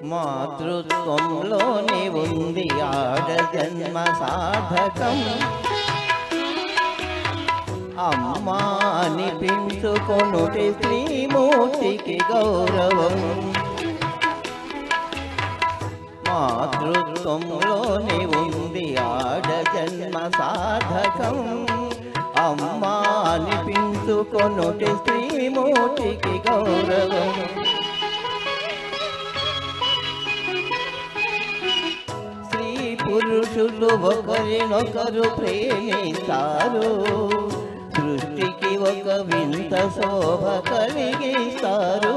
మాతృత్వంలోని ఉంది ఆడ జన్మ సాధకం. అమ్మా అనిపించుకొనుటి శ్రీమూర్తికి గౌరవం. మాతృత్వంలోని ఉంది ఆడ జన్మ సాధకం. అమ్మా అనిపించుకొనుటి శ్రీమూర్తికి గౌరవం. స్త్రీ పురుషులు ఒకరినొకరు ప్రేమిస్తారు. సృష్టికి ఒక వింత శోభ కలిగిస్తారు.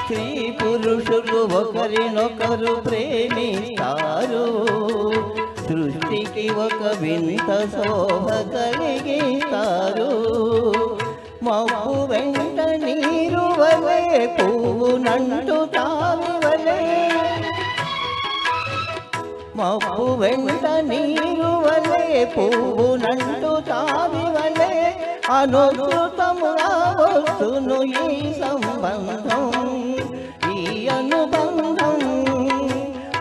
స్త్రీ పురుషులు ఒకరినొకరు ప్రేమిస్తారు. సృష్టికి ఒక వింత శోభ కలిగిస్తారు. మబ్బు వెంట నీరు వలె పువ్వు నంటు తావి వలె. మబ్బు వెంట నీరు వలె పువ్వు నంటు తావి వలె. అనుకృతముగా వస్తును ఈ సంబంధం, ఈ అనుబంధం.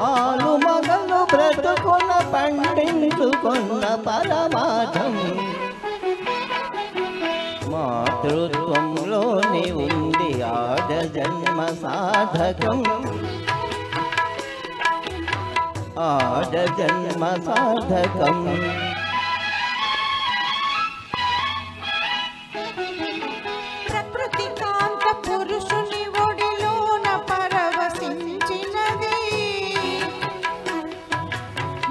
ఆలు మగలు బ్రతుకున్న పండించుకున్న పరమార్థం. మాతృత్వంలోని ఉంది ఆడ జన్మ సాధకం. ఆడ జన్మ సాధకం. ప్రకృతి కాంత పురుషుని ఒడిలోన పరవశించినది.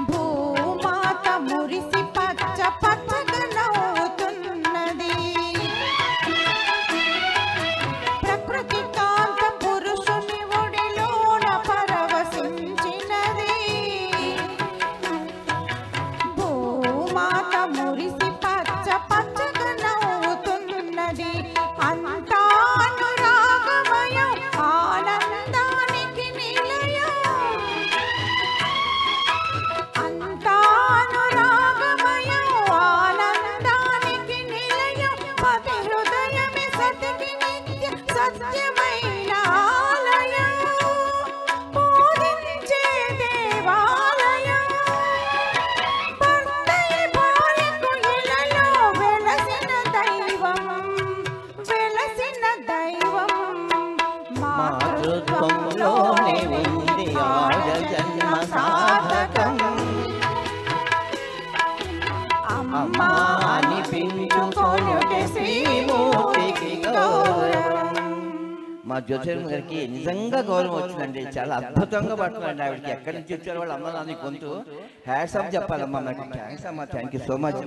భూమాత మురిసి పచ్చ పచ్చగా నవ్వుతున్నది. ప్రకృతి కాంత పురుషుని ఒడిలోన పరవశించినది. భూమాత మురిసి పచ్చ పచ్చగా నవ్వుతున్నది. అంతా అనురాగమయం, ఆనందానికి నిలయం. అంతా అనురాగమయం, ఆనందానికి నిలయం. పతి హృదయమే సతికి నిత్య సత్యమైన ఆలయం. పూజించే దేవాలయం. భర్తయే భార్యకు ఇలలో వెలసిన దైవం, వెలసిన దైవం. మాతృత్వంలోని ఉంది ఆడ జన్మ సాధకం. అమ్మా అనిపించుకొనుటి శ్రీమూర్తికి గౌరవం. మా జ్యోతిర్మ గారికి నిజంగా గౌరవం వచ్చిందండి. చాలా అద్భుతంగా పడుతుందండి. ఆవిడకి ఎక్కడి నుంచి వచ్చారు వాళ్ళ అమ్మ నాన్న గొంతు. హ్యాట్స్ ఆఫ్ చెప్పాలమ్మా. థ్యాంక్స్ అమ్మా. Thank you so much.